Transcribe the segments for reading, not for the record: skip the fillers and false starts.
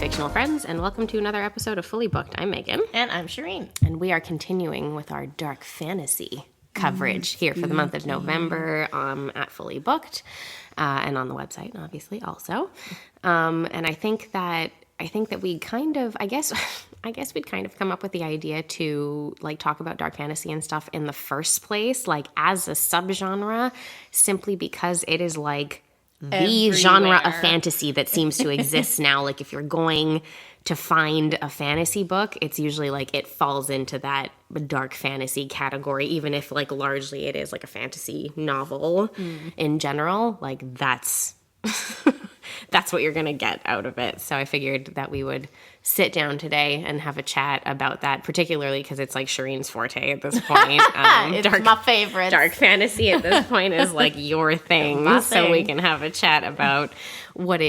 fictional friends, and welcome to another episode of Fully Booked. I'm Megan. And I'm Shireen. And we are continuing with our dark fantasy coverage here for the month of November at Fully Booked, and on the website, obviously, also. And I think that we kind of, I guess we'd kind of come up with the idea to like talk about dark fantasy and stuff in the first place, like as a subgenre, simply because it is like the genre of fantasy that seems to exist now. Like if you're going to find a fantasy book, it's usually like it falls into that dark fantasy category, even if like largely it is like a fantasy novel in general. Like that's that's what you're going to get out of it. So I figured that we would sit down today and have a chat about that, particularly because it's like Shireen's forte at this point. It's my favorite. Dark fantasy at this point is like your thing. So we can have a chat about what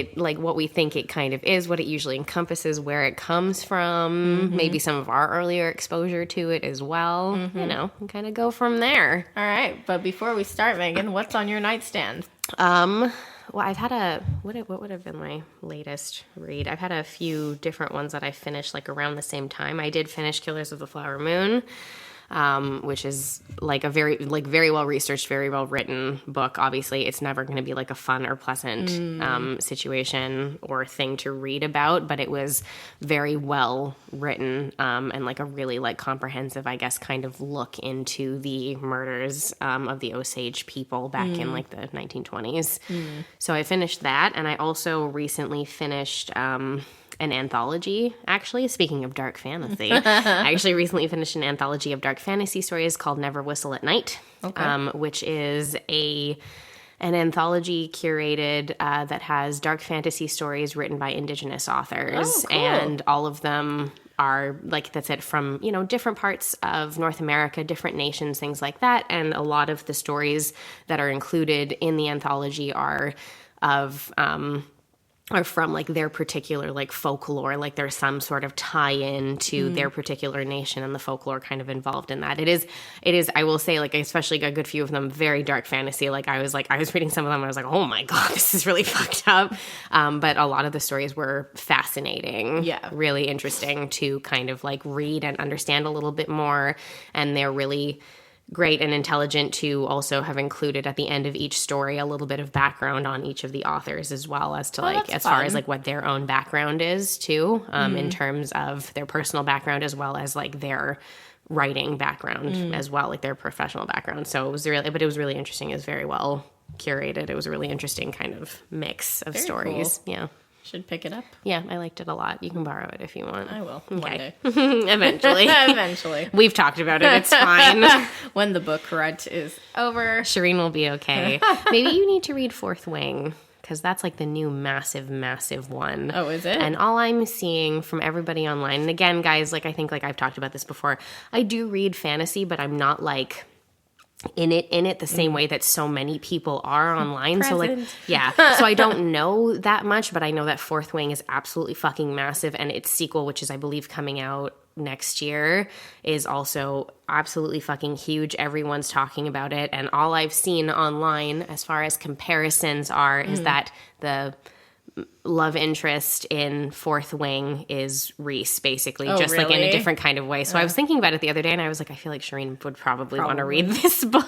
we think it kind of is, what it usually encompasses, where it comes from, maybe some of our earlier exposure to it as well, and kind of go from there. All right. But before we start, Megan, what's on your nightstand? Well, I've had what would have been my latest read? I've had a few different ones that I finished like around the same time. I did finish Killers of the Flower Moon, which is like a very well researched, very well written book. Obviously, it's never going to be like a fun or pleasant situation or thing to read about, but it was very well written and like a really like comprehensive, I guess, kind of look into the murders of the Osage people back in like the 1920s. So I finished that, and I also recently finished an anthology, actually. Speaking of dark fantasy, I actually recently finished an anthology of dark fantasy stories called Never Whistle at Night, which is an anthology curated that has dark fantasy stories written by Indigenous authors. Oh, cool. And all of them are, like, that's it, from, different parts of North America, different nations, things like that. And a lot of the stories that are included in the anthology are from like their particular like folklore, like there's some sort of tie-in to their particular nation and the folklore kind of involved in that. It is, I will say, like, especially a good few of them, very dark fantasy. Like I was reading some of them and I was like, oh my God, this is really fucked up. But a lot of the stories were fascinating. Yeah. Really interesting to kind of like read and understand a little bit more. And they're really great and intelligent to also have included at the end of each story a little bit of background on each of the authors, as well as to far as like what their own background is too, in terms of their personal background, as well as like their writing background as well, like their professional background. So it was really interesting. It was very well curated. It was a really interesting kind of mix of stories. Cool. Yeah. Should pick it up. Yeah, I liked it a lot. You can borrow it if you want. I will. One day. Eventually. Eventually. We've talked about it. It's fine. When the book rut is over. Shireen will be okay. Maybe you need to read Fourth Wing, because that's like the new massive one. Oh, is it? And all I'm seeing from everybody online, and again, guys, like I think like I've talked about this before, I do read fantasy, but I'm not like in it the same way that so many people are online. Present. So like, yeah. So I don't know that much, but I know that Fourth Wing is absolutely fucking massive, and its sequel, which is I believe coming out next year, is also absolutely fucking huge. Everyone's talking about it, and all I've seen online as far as comparisons are is that the love interest in Fourth Wing is Reese, basically, just really? like in a different kind of way. So I was thinking about it the other day, and I was like, I feel like Shireen would probably want to read this book.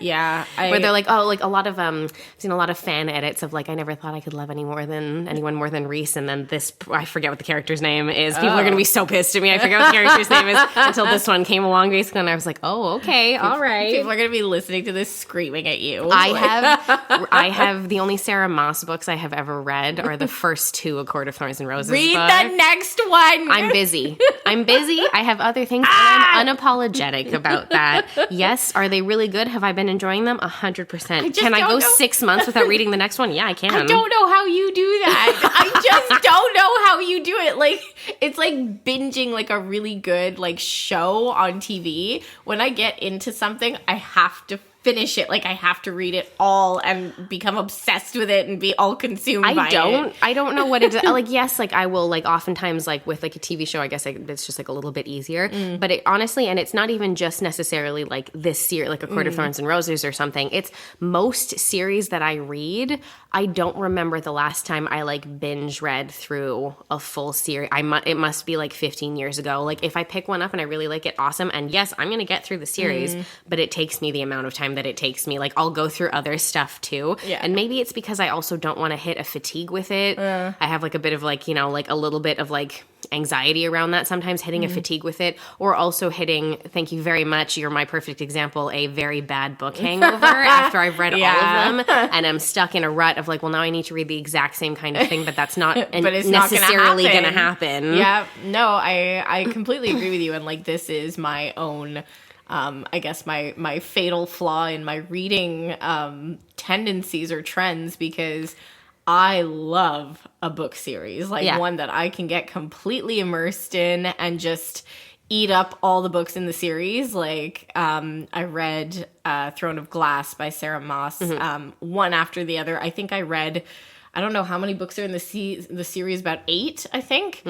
Yeah, where they're like, oh, like a lot of I've seen a lot of fan edits of like, I never thought I could love anyone more than Reese, and then this, I forget what the character's name is. People are gonna be so pissed at me. I forget what the character's name is until this one came along, basically, and I was like, oh, okay, all right. People are gonna be listening to this screaming at you. I have the only Sarah Moss books I have ever read are the first two A Court of Thorns and Roses. Read the next one. I'm busy. I have other things, and I'm unapologetic about that. Yes, are they really good? Have I been enjoying them? 100%. Can I go 6 months without reading the next one? Yeah, I can. I don't know how you do that. I just don't know how you do it. Like, it's like binging like a really good like show on TV. When I get into something, I have to finish it. Like, I have to read it all and become obsessed with it and be all consumed by it. I don't know what it's like. Yes, like I will, like oftentimes, like with like a TV show, I guess it's just like a little bit easier. But it honestly, and it's not even just necessarily like this series, like A Court of Thorns and Roses or something. It's most series that I read. I don't remember the last time I like binge read through a full series. It must be like 15 years ago. Like if I pick one up and I really like it, awesome. And yes, I'm going to get through the series, but it takes me the amount of time that it takes me. Like I'll go through other stuff too. Yeah. And maybe it's because I also don't want to hit a fatigue with it. I have like a bit of like, you know, like a little bit of like anxiety around that sometimes, hitting a fatigue with it, or also hitting, thank you very much, you're my perfect example, a very bad book hangover after I've read all of them, and I'm stuck in a rut of like, well, now I need to read the exact same kind of thing, but that's not but it's necessarily not going to happen. Yeah, no, I completely agree with you, and like this is my own I guess my fatal flaw in my reading tendencies or trends, because I love a book series, like one that I can get completely immersed in and just eat up all the books in the series. Like I read Throne of Glass by Sarah Moss, one after the other. I think I read, I don't know how many books are in the series, about 8, I think,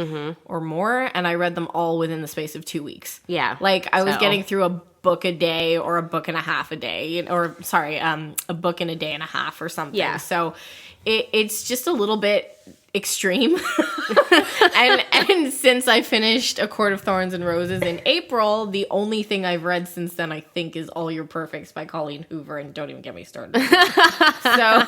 or more. And I read them all within the space of 2 weeks. Yeah. Like I was getting through a book a day or a book and a half a day, or sorry, a book in a day and a half or something. Yeah. So it's just a little bit extreme. and since I finished A Court of Thorns and Roses in April, the only thing I've read since then, I think, is All Your Perfects by Colleen Hoover, and don't even get me started. So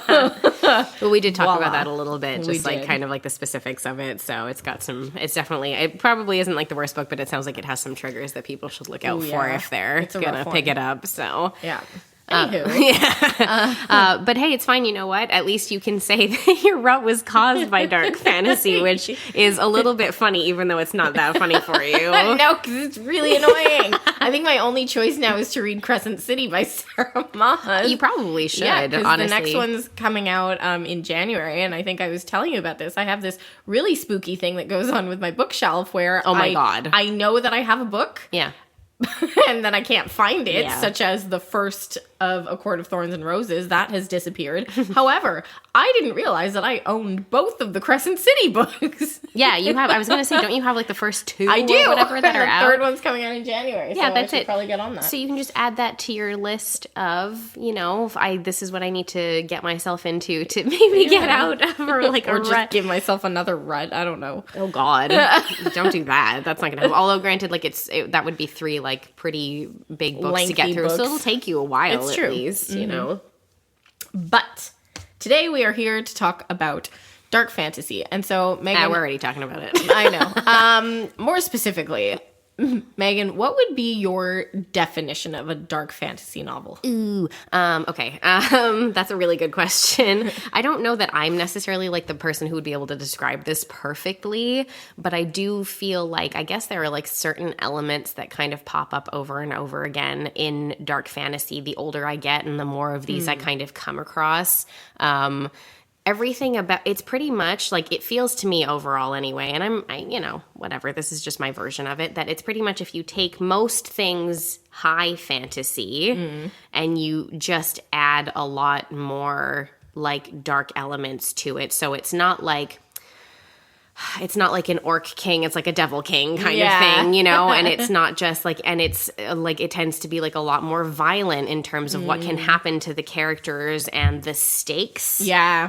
well, we did talk voila. about that a little bit, just like kind of like the specifics of it. So it's definitely, it probably isn't like the worst book, but it sounds like it has some triggers that people should look out for if they're gonna pick it up. So yeah. But hey, it's fine. You know what? At least you can say that your rut was caused by dark fantasy, which is a little bit funny, even though it's not that funny for you. No, because it's really annoying. I think my only choice now is to read Crescent City by Sarah Moss. You probably should, because honestly. the next one's coming out in January, and I think I was telling you about this. I have this really spooky thing that goes on with my bookshelf where God. I know that I have a book. Yeah. And then I can't find it, such as the first of A Court of Thorns and Roses. That has disappeared. However, I didn't realize that I owned both of the Crescent City books. Yeah, you have. I was going to say, don't you have like the first 2 I do. or whatever that are out? The third one's coming out in January. Yeah, so that's I should it. probably get on that. So you can just add that to your list of, you know, this is what I need to get myself into to maybe get out of like or a just rut. give myself another rut. I don't know. Oh God, don't do that. That's not gonna happen. Although granted, like that would be 3 like pretty big books Lengthy to get through, books. so it'll take you a while It's at true. least, you know. But today we are here to talk about dark fantasy. And so, Megan... we're already talking about it. I know. More specifically, Megan, what would be your definition of a dark fantasy novel? Ooh, okay. That's a really good question. I don't know that I'm necessarily like the person who would be able to describe this perfectly, but I do feel like, I guess there are like certain elements that kind of pop up over and over again in dark fantasy. The older I get and the more of these I kind of come across, everything about it's pretty much like, it feels to me overall anyway, and I you know, whatever, this is just my version of it, that it's pretty much if you take most things high fantasy and you just add a lot more like dark elements to it. So it's not like an orc king, it's like a devil king kind of thing, you know, and it's not just like, and it's like, it tends to be like a lot more violent in terms of what can happen to the characters and the stakes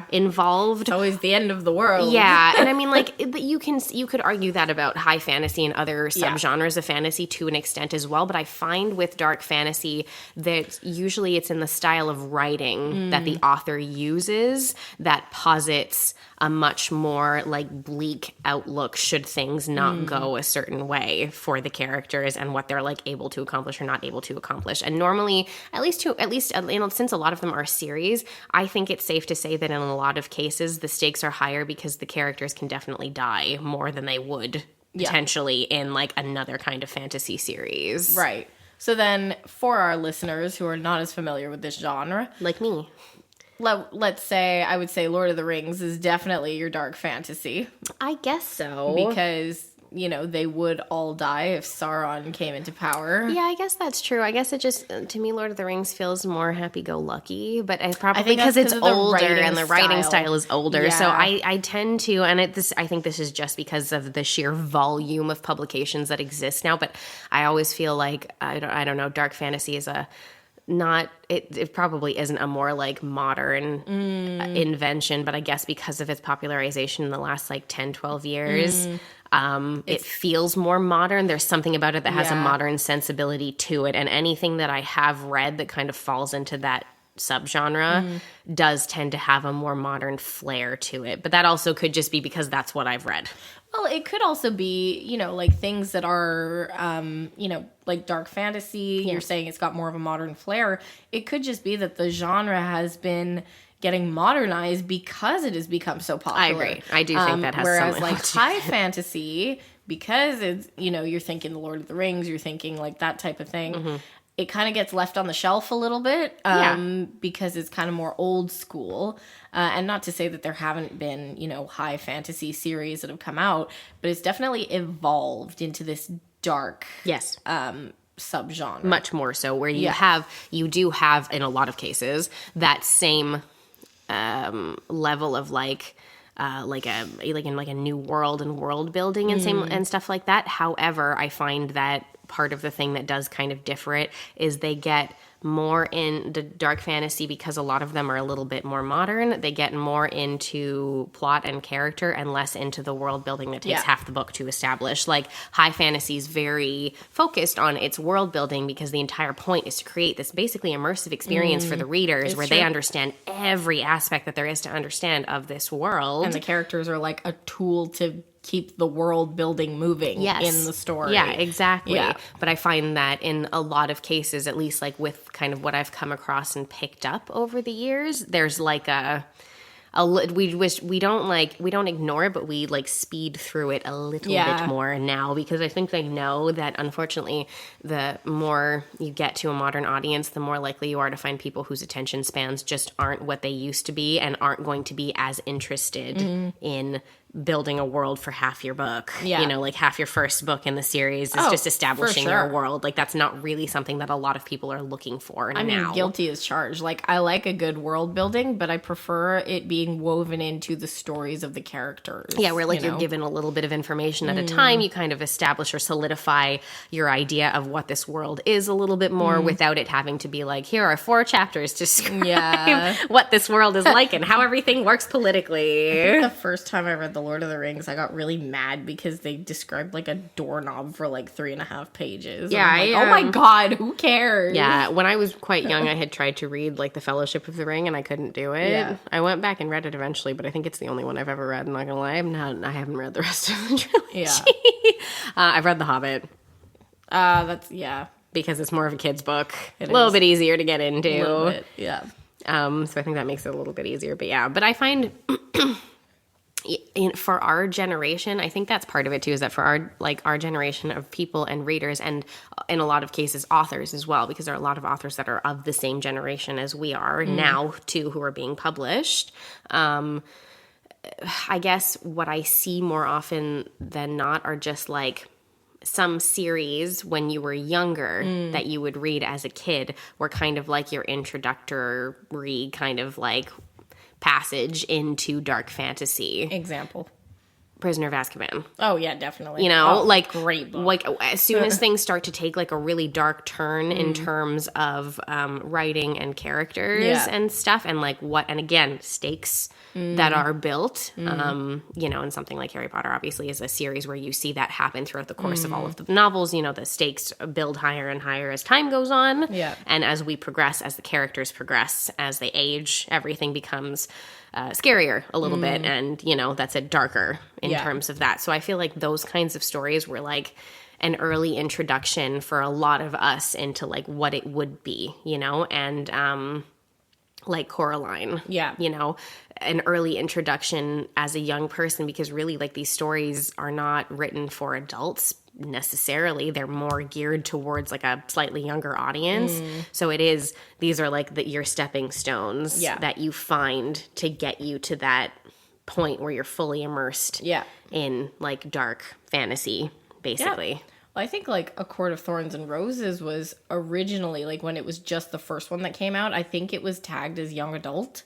involved. It's always the end of the world. Yeah, and I mean, like, you could argue that about high fantasy and other subgenres of fantasy to an extent as well, but I find with dark fantasy that usually it's in the style of writing that the author uses that posits a much more like bleak outlook should things not go a certain way for the characters and what they're like able to accomplish or not able to accomplish. And normally, at least you know, since a lot of them are series, I think it's safe to say that in a lot of cases the stakes are higher because the characters can definitely die more than they would potentially in like another kind of fantasy series. Right. So then for our listeners who are not as familiar with this genre, Like me. let's say, I would say Lord of the Rings is definitely your dark fantasy. I guess so. Because they would all die if Sauron came into power. Yeah, I guess that's true. I guess it just, to me, Lord of the Rings feels more happy-go-lucky, but I probably think because that's it's 'cause of the older writing and the writing style. style is older. Yeah. So I tend to, and I think this is just because of the sheer volume of publications that exist now, but I always feel like, I don't know, dark fantasy is it probably isn't a more like modern invention, but I guess because of its popularization in the last like 10, 12 years, it feels more modern. There's something about it that has a modern sensibility to it. And anything that I have read that kind of falls into that subgenre does tend to have a more modern flair to it. But that also could just be because that's what I've read. Well, it could also be, like things that are, like dark fantasy. You're saying it's got more of a modern flair. It could just be that the genre has been getting modernized because it has become so popular. I agree. I do think that has whereas something like to do high with it. fantasy, because it's, you're thinking the Lord of the Rings, you're thinking like that type of thing. It kind of gets left on the shelf a little bit because it's kind of more old school. And not to say that there haven't been, high fantasy series that have come out, but it's definitely evolved into this dark Yes. subgenre. Much more so, where you do have in a lot of cases that same level of like in a new world and world building and stuff like that. However, I find that part of the thing that does kind of differ it is they get more in the dark fantasy because a lot of them are a little bit more modern. They get more into plot and character and less into the world building that takes half the book to establish. Like high fantasy is very focused on its world building because the entire point is to create this basically immersive experience for the readers where they understand every aspect that there is to understand of this world. And the characters are like a tool to keep the world building moving in the story. Yeah, exactly. Yeah. But I find that in a lot of cases, at least like with kind of what I've come across and picked up over the years, there's like we don't ignore it, but we like speed through it a little bit more now because I think they know that unfortunately the more you get to a modern audience, the more likely you are to find people whose attention spans just aren't what they used to be and aren't going to be as interested in building a world for half your book. Yeah. Like half your first book in the series is just establishing your world. Like that's not really something that a lot of people are looking for now. I mean, guilty as charged. Like I like a good world building, but I prefer it being woven into the stories of the characters. Yeah, where like you're given a little bit of information at a time, you kind of establish or solidify your idea of what this world is a little bit more without it having to be like, here are 4 chapters to describe what this world is like and how everything works politically. The first time I read The Lord of the Rings, I got really mad because they described like a doorknob for like 3.5 pages. Yeah, and I'm like, oh my god, who cares? Yeah, when I was quite young, I had tried to read like The Fellowship of the Ring, and I couldn't do it. Yeah. I went back and read it eventually, but I think it's the only one I've ever read. I'm not gonna lie, I haven't read the rest of the trilogy. Yeah. I've read The Hobbit That's because it's more of a kid's book, It a little is. bit easier to get into. a little bit. Yeah. So I think that makes it a little bit easier. But I find for our generation, I think that's part of it too, is that for our generation of people and readers, and in a lot of cases authors as well, because there are a lot of authors that are of the same generation as we are now too, who are being published. I guess what I see more often than not are just like some series when you were younger that you would read as a kid were kind of like your introductory kind of like passage into dark fantasy. Example. Prisoner of Azkaban. Oh yeah, definitely. Great book. Like as soon as things start to take like a really dark turn in terms of writing and characters and stuff, and like and again stakes that are built, and something like Harry Potter obviously is a series where you see that happen throughout the course of all of the novels. The stakes build higher and higher as time goes on, and as we progress, as the characters progress, as they age, everything becomes scarier a little bit, and that's darker in terms of that. So I feel like those kinds of stories were like an early introduction for a lot of us into like what it would be, and like Coraline, an early introduction as a young person, because really like these stories are not written for adults necessarily. They're more geared towards like a slightly younger audience. So these are like your stepping stones that you find to get you to that point where you're fully immersed in like dark fantasy, basically. Yeah. Well, I think like A Court of Thorns and Roses was originally, like when it was just the first one that came out, I think it was tagged as young adult.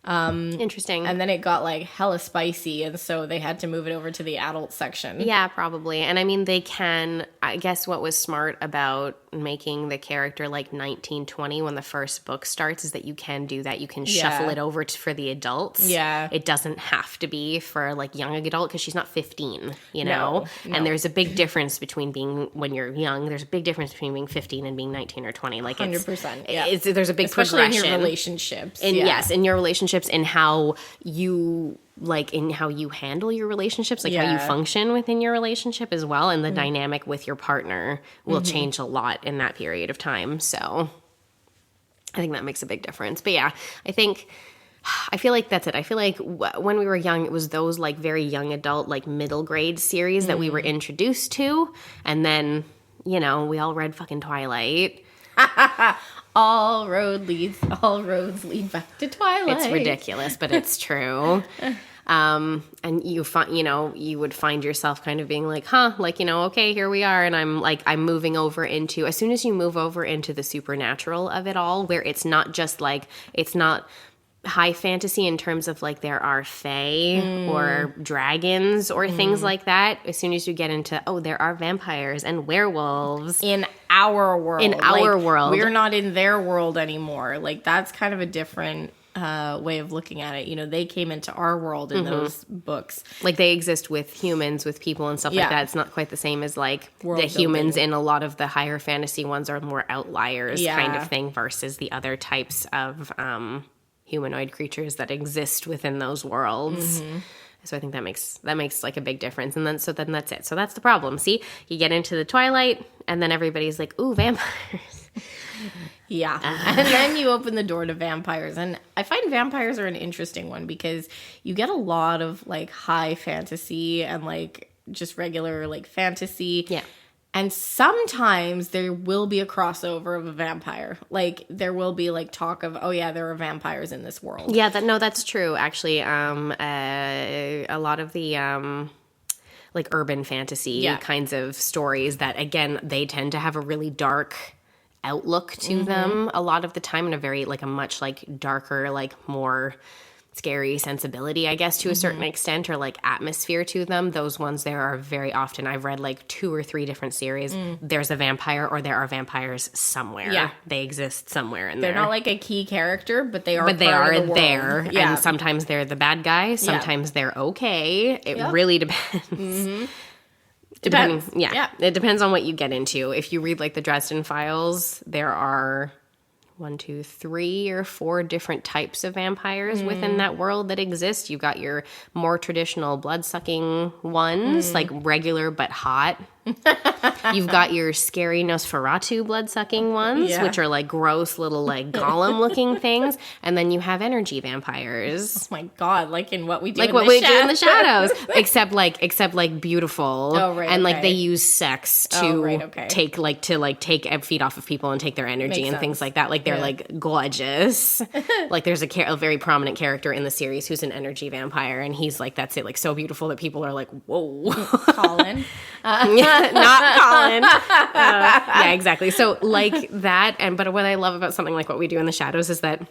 Interesting. And then it got like hella spicy, and so they had to move it over to the adult section. Yeah, probably. And I mean, I guess what was smart about making the character like 19, 20 when the first book starts is that you can do that. You can shuffle it over for the adults. Yeah. It doesn't have to be for like young adult because she's not 15, you know? No. And there's a big difference between when you're young, there's a big difference between being 15 and being 19 or 20. Like 100%. There's a big especially progression. in your relationships. Yes, in your relationships and how you handle your relationships, like how you function within your relationship as well, and the dynamic with your partner will change a lot in that period of time. So I think that makes a big difference. But yeah, I feel like that's it. I feel like when we were young, it was those like very young adult, like middle grade series that we were introduced to, and then, you know, we all read fucking Twilight. All roads lead back to Twilight. It's ridiculous, but it's true. And you would find yourself kind of being like, okay, here we are. And I'm moving over into, as soon as you move over into the supernatural of it all, where it's not just like, it's not high fantasy in terms of like there are fae or dragons or things like that. As soon as you get into, there are vampires and werewolves. In our world. World. We're not in their world anymore. Like, that's kind of a different way of looking at it. You know, they came into our world in those books. Like, they exist with humans, with people and stuff like that. It's not quite the same as like the humans in a lot of the higher fantasy ones are more outliers kind of thing versus the other types of humanoid creatures that exist within those worlds. So I think that makes like a big difference. And then that's it. So that's the problem. See, you get into the Twilight and then everybody's like, ooh, vampires. Yeah. And then you open the door to vampires. And I find vampires are an interesting one because you get a lot of like high fantasy and like just regular like fantasy. Yeah. And sometimes there will be a crossover of a vampire. Like, there will be, like, talk of, there are vampires in this world. Yeah, that's true, actually. A lot of the, like, urban fantasy kinds of stories that, again, they tend to have a really dark outlook to them a lot of the time, in a very, like, a much, like, darker, like, more scary sensibility, I guess, to a certain extent, or like atmosphere to them. Those ones, there are very often, I've read like 2 or 3 different series, there's a vampire or there are vampires somewhere. Yeah. They exist somewhere in there. They're not like a key character, but they are But they are the there. Yeah. And sometimes they're the bad guy. Sometimes they're okay. It really depends. Depends. Yeah. It depends on what you get into. If you read like the Dresden Files, there are 1, 2, 3 or 4 different types of vampires within that world that exist. You've got your more traditional blood-sucking ones, like regular but hot. You've got your scary Nosferatu blood-sucking ones, which are like gross little like golem-looking things. And then you have energy vampires. Oh my God, like in What We Do like in what the we Shadows. do in the shadows. except like beautiful. Oh, right, and like okay. they use sex to take feed off of people and take their energy. Makes and sense. things like that. Like they're like gorgeous. Like there's a very prominent character in the series who's an energy vampire, and he's like, that's it, like so beautiful that people are like, whoa. Colin. Not Colin. Yeah, exactly. So like that, but what I love about something like What We Do in the Shadows is that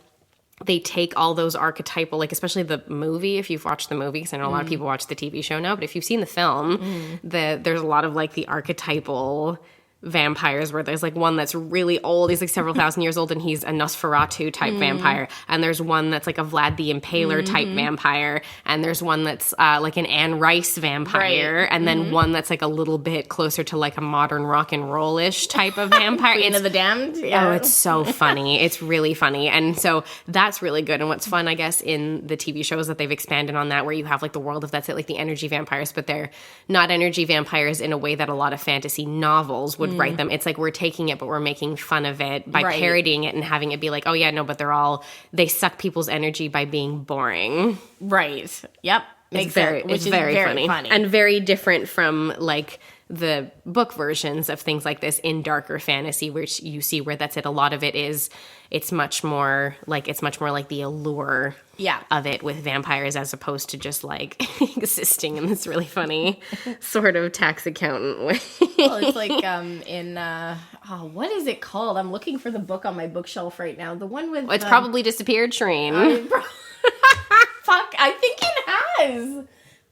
they take all those archetypal, like especially the movie, if you've watched the movie, because I know a lot of people watch the TV show now, but if you've seen the film, there's a lot of like the archetypal vampires where there's like one that's really old, he's like several thousand years old, and he's a Nosferatu type vampire, and there's one that's like a Vlad the Impaler type vampire, and there's one that's like an Anne Rice vampire, and then one that's like a little bit closer to like a modern rock and roll-ish type of vampire. Queen of the Damned. Yeah. Oh, it's so funny. It's really funny. And so that's really good. And what's fun, I guess, in the TV shows that they've expanded on that, where you have like the world of, that's it, like the energy vampires, but they're not energy vampires in a way that a lot of fantasy novels would write them. It's like we're taking it, but we're making fun of it by parodying it and having it be like, but they suck people's energy by being boring. Right. Yep. It's very funny. And very different from like the book versions of things like this in darker fantasy, which you see where that's it. A lot of it is, it's much more like the allure of it with vampires as opposed to just like existing in this really funny sort of tax accountant way. Well, it's like what is it called? I'm looking for the book on my bookshelf right now. The one with It's probably disappeared, Shreen. Fuck, I think it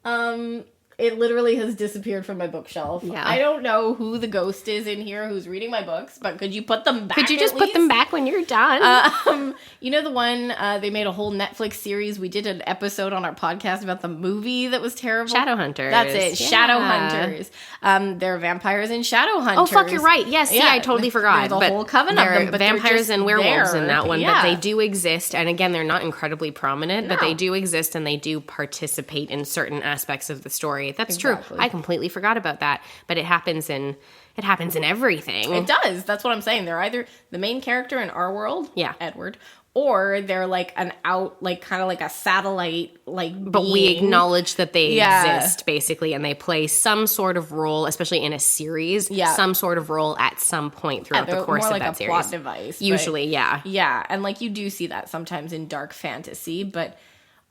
has. It literally has disappeared from my bookshelf. Yeah. I don't know who the ghost is in here who's reading my books, but could you put them back? Could you just put them back when you're done? You know the one, they made a whole Netflix series. We did an episode on our podcast about the movie that was terrible. Shadowhunters. That's it. Yeah. Shadowhunters. There are vampires in Shadowhunters. Oh, fuck, you're right. Yes, yeah, I totally forgot. There's a whole coven of them. But vampires and werewolves in that one, yeah. but they do exist. And again, they're not incredibly prominent, but they do exist and they do participate in certain aspects of the story. That's true. I completely forgot about that. But it happens in everything. It does. That's what I'm saying. They're either the main character in our world, Edward, or they're like kind of like a satellite, But we acknowledge that they exist, basically, and they play some sort of role, especially in a series, some sort of role at some point throughout the course of that series. Plot device. Usually, Yeah, and like you do see that sometimes in dark fantasy, but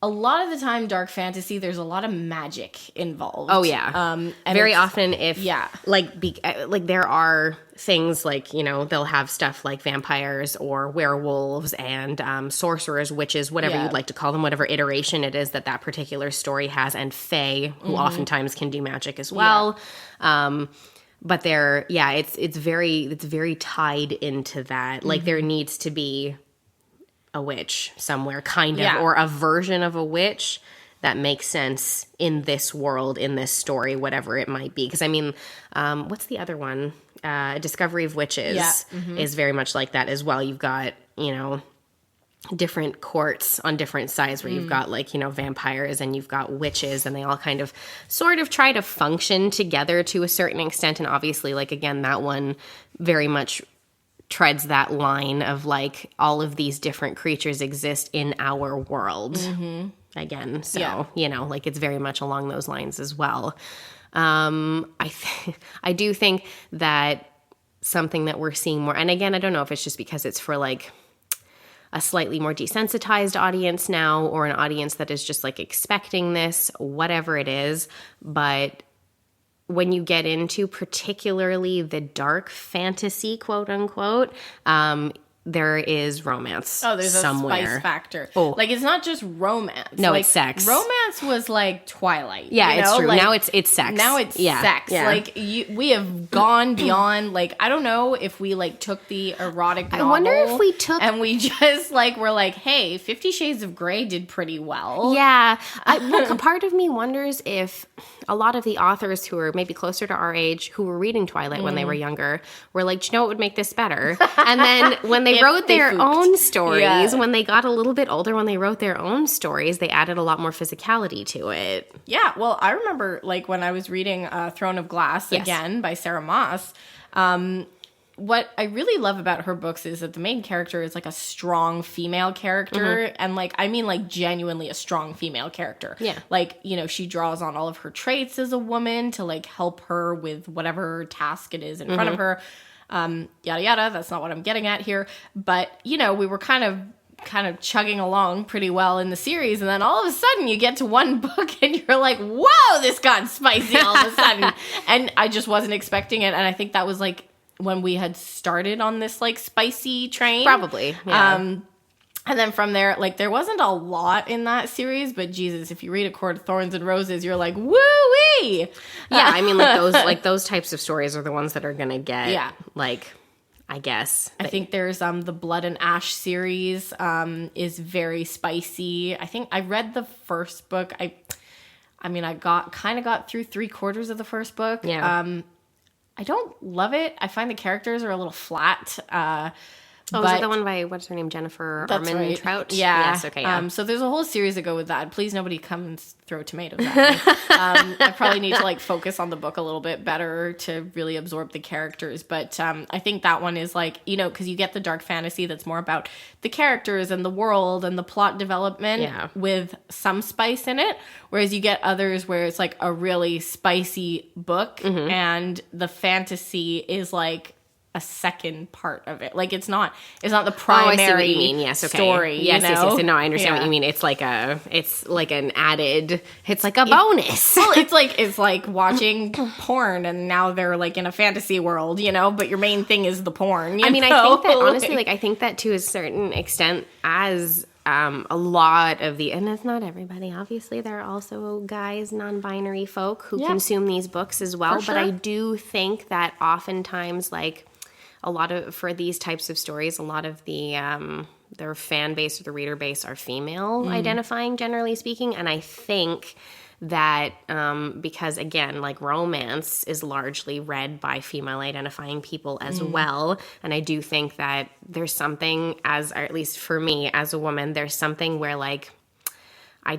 a lot of the time, dark fantasy, there's a lot of magic involved. Oh, yeah. And very often if, like there are things like, you know, they'll have stuff like vampires or werewolves and sorcerers, witches, whatever you'd like to call them, whatever iteration it is that particular story has, and fae, who oftentimes can do magic as well. But they're, it's very tied into that. Like there needs to be a witch somewhere, kind of, or a version of a witch that makes sense in this world, in this story, whatever it might be. Because I mean, what's the other one? Discovery of Witches is very much like that as well. You've got, you know, different courts on different sides where you've got like, you know, vampires and you've got witches, and they all kind of sort of try to function together to a certain extent. And obviously, like, again, that one very much treads that line of like all of these different creatures exist in our world again. So, you know, like it's very much along those lines as well. I do think that something that we're seeing more, and again, I don't know if it's just because it's for like a slightly more desensitized audience now, or an audience that is just like expecting this, whatever it is, but when you get into particularly the dark fantasy, quote unquote, there is romance. Oh, there's somewhere. A spice factor. Oh. Like, it's not just romance. No, like, it's sex. Romance was like Twilight. Yeah, you know? it's true. Like, now it's sex. Now it's sex. Yeah. Like, we have gone beyond, like, I don't know if we, like, took the erotic novel. I wonder if we took... And we just, like, were like, hey, 50 Shades of Grey did pretty well. Yeah. Look, part of me wonders if a lot of the authors who are maybe closer to our age, who were reading Twilight when they were younger, were like, do you know what would make this better? And then when they wrote their own stories, when they got a little bit older, when they wrote their own stories, they added a lot more physicality to it. Yeah, well, I remember, like, when I was reading Throne of Glass, again, by Sarah Moss, what I really love about her books is that the main character is like a strong female character. And like, I mean, like genuinely a strong female character. Yeah. Like, you know, she draws on all of her traits as a woman to like help her with whatever task it is in front of her. Yada, yada. That's not what I'm getting at here. But, you know, we were kind of chugging along pretty well in the series, and then all of a sudden you get to one book and you're like, whoa, this got spicy all of a sudden. And I just wasn't expecting it. And I think that was like when we had started on this like spicy train. Probably. Yeah. And then from there, like, there wasn't a lot in that series, but Jesus, if you read A Court of Thorns and Roses, you're like, woo-wee! Yeah, I mean, like those types of stories are the ones that are gonna get, like, I guess. I think there's the Blood and Ash series is very spicy. I think I read the first book. I mean, I got through 3/4 of the first book. Yeah. I don't love it. I find the characters are a little flat. Oh, is it the one by, what's her name, Jennifer Armentrout? Yeah. Yes, okay, yeah. So there's a whole series that go with that. Please, nobody come and throw tomatoes at me. I probably need to like focus on the book a little bit better to really absorb the characters. But I think that one is like, you know, because you get the dark fantasy that's more about the characters and the world and the plot development with some spice in it. Whereas you get others where it's like a really spicy book and the fantasy is like a second part of it. Like it's not the primary I see what you mean. Yes, okay. Story. Yes, you know? yes. No, I understand what you mean. It's like an added, it's like a bonus. Well, it's like watching porn and now they're like in a fantasy world, you know, but your main thing is the porn. I think that honestly, like I think that to a certain extent as a lot of and it's not everybody, obviously there are also guys, non-binary folk who consume these books as well, but I do think that oftentimes like for these types of stories, a lot of their fan base or the reader base are female identifying, generally speaking. And I think that because, again, like romance is largely read by female identifying people as well. And I do think that there's something, or at least for me as a woman, there's something where like, I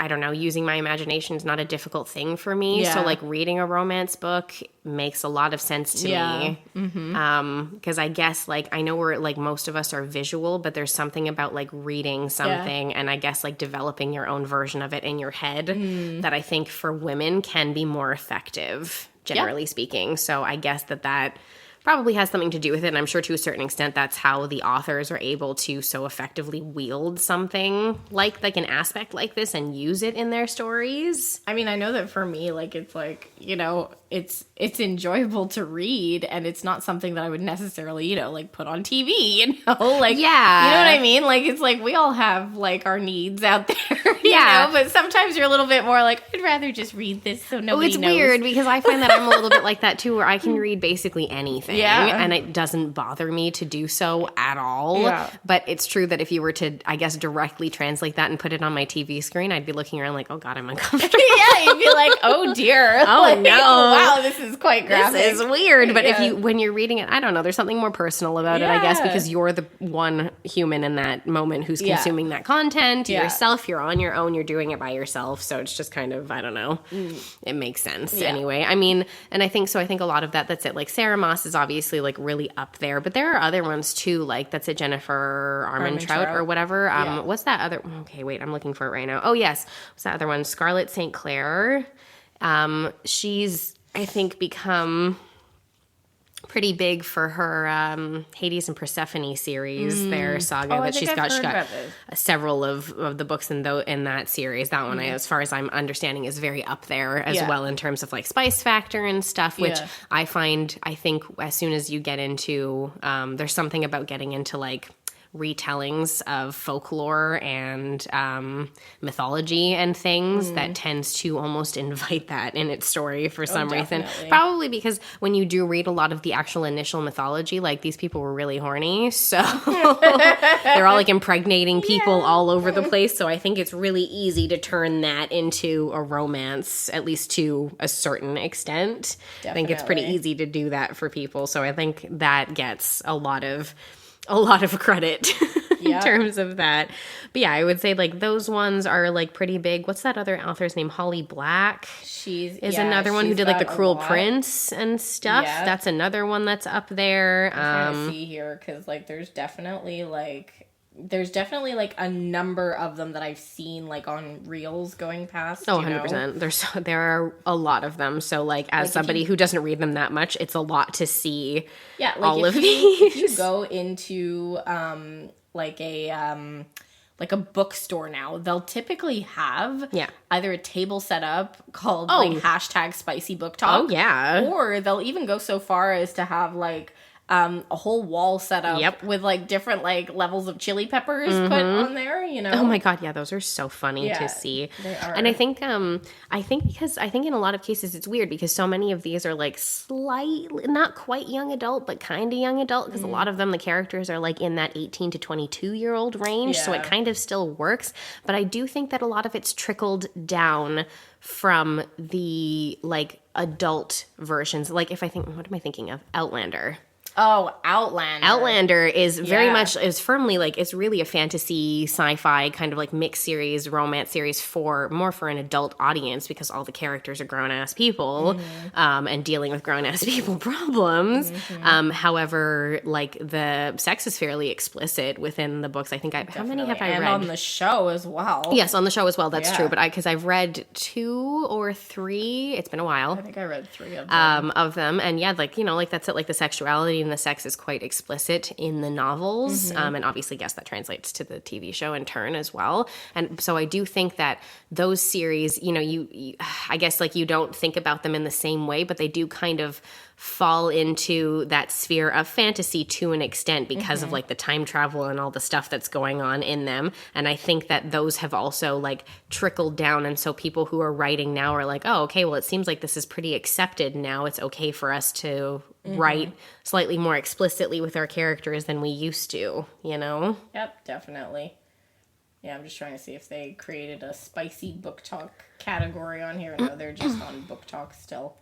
don't know, using my imagination is not a difficult thing for me. So like reading a romance book makes a lot of sense to me. Because I guess like I know we're like most of us are visual, but there's something about like reading something and I guess like developing your own version of it in your head that I think for women can be more effective, generally speaking. So I guess that probably has something to do with it. And I'm sure to a certain extent that's how the authors are able to so effectively wield something like an aspect like this and use it in their stories. I mean, I know that for me, like, it's like, you know, it's enjoyable to read and it's not something that I would necessarily, you know, like put on TV, you know, like, you know what I mean? Like, it's like we all have like our needs out there, you know, but sometimes you're a little bit more like, I'd rather just read this so nobody knows. It's weird because I find that I'm a little bit like that too, where I can read basically anything and it doesn't bother me to do so at all. Yeah. But it's true that if you were to, I guess, directly translate that and put it on my TV screen, I'd be looking around like, oh God, I'm uncomfortable. You'd be like, oh dear. Oh like, no. Wow, this is quite graphic. This is weird. But when you're reading it, I don't know, there's something more personal about it, I guess, because you're the one human in that moment who's consuming that content. Yourself, you're on your own, you're doing it by yourself. So it's just kind of, I don't know, it makes sense anyway. I mean, and I think a lot of that's it. Like Sarah Moss is obviously like really up there, but there are other ones too, like that's it, Jennifer Armentrout or whatever. What's that other, okay, wait, I'm looking for it right now. Oh yes, what's that other one? Scarlett St. Clair. She's, I think, become pretty big for her Hades and Persephone series, their saga that she's got. She got several of the books in that series. That one, as far as I'm understanding, is very up there as well in terms of like spice factor and stuff, which I think as soon as you get into, there's something about getting into like retellings of folklore and mythology and things that tends to almost invite that in its story for some reason. Probably because when you do read a lot of the actual initial mythology, like these people were really horny, so they're all like impregnating people all over the place. So I think it's really easy to turn that into a romance, at least to a certain extent. Definitely. I think it's pretty easy to do that for people. So I think that gets a lot of credit in terms of that. But yeah, I would say like those ones are like pretty big. What's that other author's name? Holly Black. She's another one who did like The Cruel Prince and stuff. Yeah. That's another one that's up there. I'm trying to see here because like there's definitely like a number of them that I've seen like on reels going past. Oh, 100%. There are a lot of them. So like as somebody who doesn't read them that much, it's a lot to see all of these. If you go into like a bookstore now, they'll typally have either a table set up called like hashtag spicy book talk. Oh yeah. Or they'll even go so far as to have like a whole wall set up with like different like levels of chili peppers put on there, you know. Oh my God, yeah, those are so funny to see. They are. And I think in a lot of cases it's weird because so many of these are like slightly not quite young adult but kind of young adult because a lot of them the characters are like in that 18 to 22-year-old range, so it kind of still works. But I do think that a lot of it's trickled down from the like adult versions. Like if I think, what am I thinking of? Outlander. Oh, Outlander. Outlander is very Yeah. much, is firmly like, it's really a fantasy, sci-fi kind of like mixed series, romance series more for an adult audience because all the characters are grown-ass people and dealing with grown-ass people problems. However, like the sex is fairly explicit within the books. I think how many have I read? And on the show as well. Yes, on the show as well. That's Yeah. true. But because I've read 2 or 3, it's been a while. I think I read 3 of them. And yeah, like, you know, like that's it. Like the sexuality and the sex is quite explicit in the novels. And obviously, yes, that translates to the TV show in turn as well. And so I do think that those series, you know, you I guess like you don't think about them in the same way, but they do kind of fall into that sphere of fantasy to an extent because of like the time travel and all the stuff that's going on in them. And I think that those have also like trickled down. And so people who are writing now are like, oh, okay, well, it seems like this is pretty accepted now. It's okay for us to write slightly more explicitly with our characters than we used to, you know? Yep, definitely. Yeah, I'm just trying to see if they created a spicy book talk category on here. No, they're just on book talk still.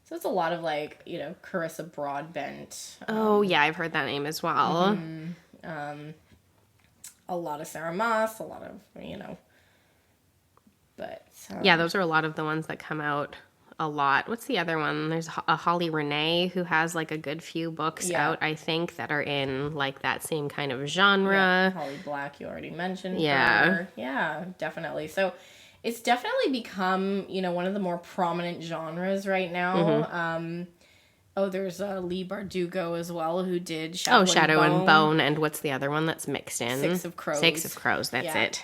So it's a lot of like, you know, Carissa Broadbent. Oh, yeah, I've heard that name as well. A lot of Sarah Moss, a lot of, you know, but... Yeah, those are a lot of the ones that come out a lot. What's the other one? There's a Holly Renee who has like a good few books out, I think, that are in like that same kind of genre. Yeah, Holly Black, you already mentioned. Yeah. Her. Yeah, definitely. So it's definitely become, you know, one of the more prominent genres right now. There's Lee Bardugo as well, who did Shadow and Bone. And what's the other one that's mixed in? Six of Crows. Six of Crows, that's it.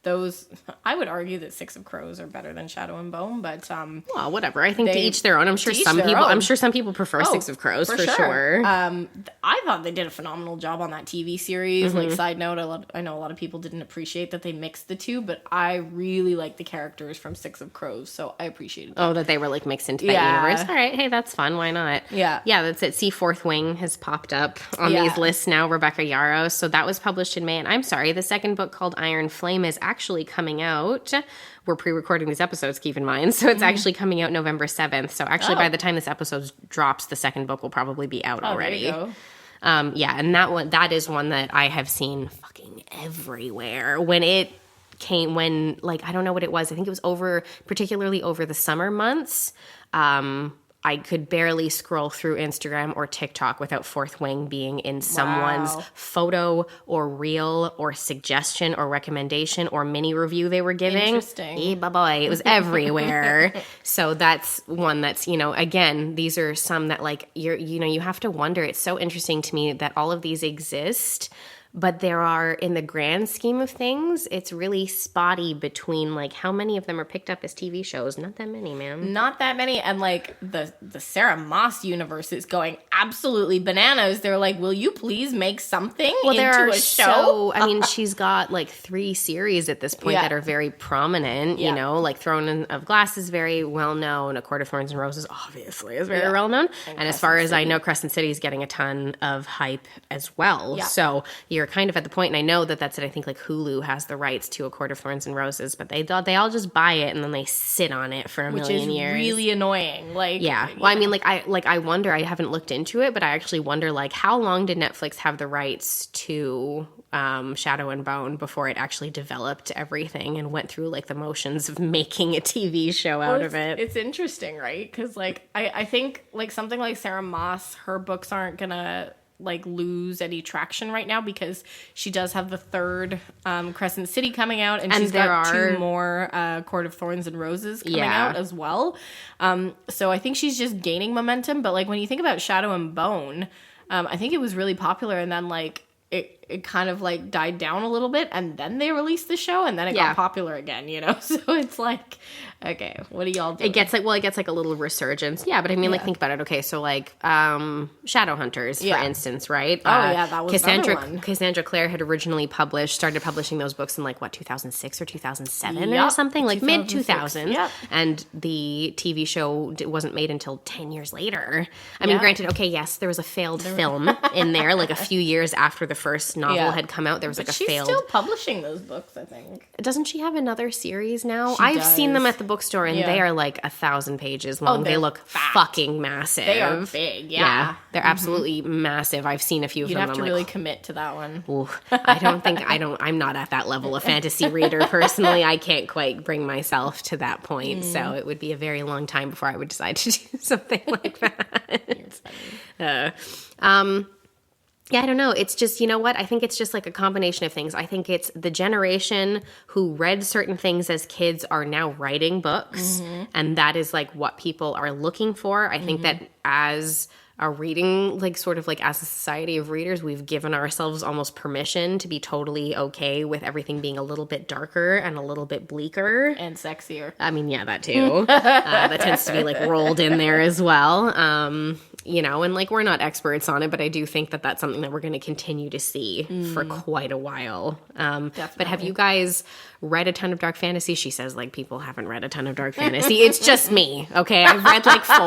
Those, I would argue that Six of Crows are better than Shadow and Bone, but well, whatever. I think to each their own. I'm sure some people prefer Six of Crows for sure. I thought they did a phenomenal job on that TV series. Like, side note, I know a lot of people didn't appreciate that they mixed the two, but I really like the characters from Six of Crows, so I appreciated that. Oh, that they were like mixed into that universe. All right, hey, that's fun. Why not? Yeah, that's it. See, Fourth Wing has popped up on these lists now. Rebecca Yarros. So that was published in May, and I'm sorry, the second book called Iron Flame is actually coming out. We're pre-recording these episodes, keep in mind. So it's actually coming out November 7th. So actually by the time this episode drops, the second book will probably be out already. There you go. And that is one that I have seen fucking everywhere. When it came, like, I don't know what it was. I think it was particularly over the summer months. I could barely scroll through Instagram or TikTok without Fourth Wing being in someone's photo or reel or suggestion or recommendation or mini review they were giving. Interesting. It was everywhere. So that's one that's, you know, again, these are some that like, you have to wonder. It's so interesting to me that all of these exist. But there are, in the grand scheme of things, it's really spotty between, like, how many of them are picked up as TV shows. Not that many, man. Not that many. And, like, the Sarah Moss universe is going absolutely bananas. They're like, will you please make something into a show? I mean, she's got, like, 3 series at this point that are very prominent, you know. Like, Throne of Glass is very well-known. A Court of Thorns and Roses, obviously, is very well-known. And as far as I know, Crescent City is getting a ton of hype as well. Yeah. So you're kind of at the point, and I know that's it. I think like Hulu has the rights to A Court of Thorns and Roses, but they all just buy it and then they sit on it for a million years. Which is really annoying. Like, yeah. Well, I mean, I wonder. I haven't looked into it, but I actually wonder, like, how long did Netflix have the rights to Shadow and Bone before it actually developed everything and went through like the motions of making a TV show out of it? It's interesting, right? Because like I think like something like Sarah Moss, her books aren't gonna like lose any traction right now because she does have the third Crescent City coming out, and she's got 2 more Court of Thorns and Roses coming out as well. So I think she's just gaining momentum. But like when you think about Shadow and Bone, I think it was really popular, and then like it kind of like died down a little bit, and then they released the show, and then it got popular again, you know? So it's like, okay, what do y'all do? It gets like a little resurgence. Yeah, but I mean, like, think about it. Okay, so like Shadowhunters, for instance, right? That was another one. Cassandra Clare had originally started publishing those books in like, what, 2006 or 2007 or something? Like mid-2000s. Yep. And the TV show wasn't made until 10 years later. I mean, granted, okay, yes, there was a failed film in there, like a few years after the first first novel Yeah. had come out, there was like a She's failed. still publishing those books, I think. Doesn't she have another series now? She I've does. seen them at the bookstore, and Yeah. they are like 1,000 pages long. They they're look fat. fucking massive. They are big, yeah. they're absolutely massive. I've seen a few of You'd them. have to I'm really like, commit to that one. ooh, I'm not at that level of fantasy reader personally. I can't quite bring myself to that point. So it would be a very long time before I would decide to do something like that. Yeah, I don't know. It's just, you know what? I think it's just like a combination of things. I think it's the generation who read certain things as kids are now writing books. And that is like what people are looking for. I think that as a reading, like sort of like as a society of readers, we've given ourselves almost permission to be totally okay with everything being a little bit darker and a little bit bleaker. And sexier. I mean, yeah, that too. That tends to be like rolled in there as well. You know, and like we're not experts on it, but I do think that that's something that we're going to continue to see for quite a while. But have you guys read a ton of dark fantasy? She says like people haven't read a ton of dark fantasy. It's just me, okay? I've read like 4,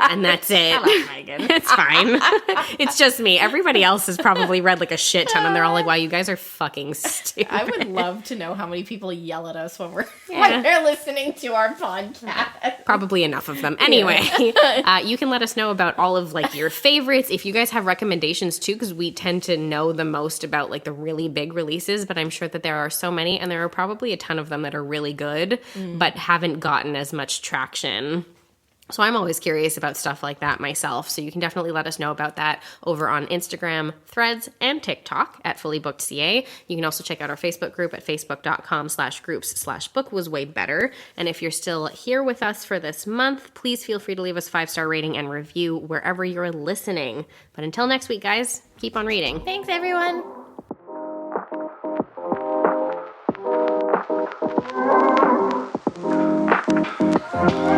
and that's it. Megan. It's fine. It's just me. Everybody else has probably read like a shit ton, and they're all like, "Wow, you guys are fucking stupid." I would love to know how many people yell at us when when they're listening to our podcast. Probably enough of them. Anyway, you can let us know about all of like your favorites. If you guys have recommendations too, because we tend to know the most about like the really big releases, but I'm sure that there are so many, and there are probably a ton of them that are really good, but haven't gotten as much traction. So I'm always curious about stuff like that myself. So you can definitely let us know about that over on Instagram, Threads, and TikTok at fullybookedca. You can also check out our Facebook group at facebook.com/groups/book was way better. And if you're still here with us for this month, please feel free to leave us 5-star rating and review wherever you're listening. But until next week, guys, keep on reading. Thanks, everyone. Thank you.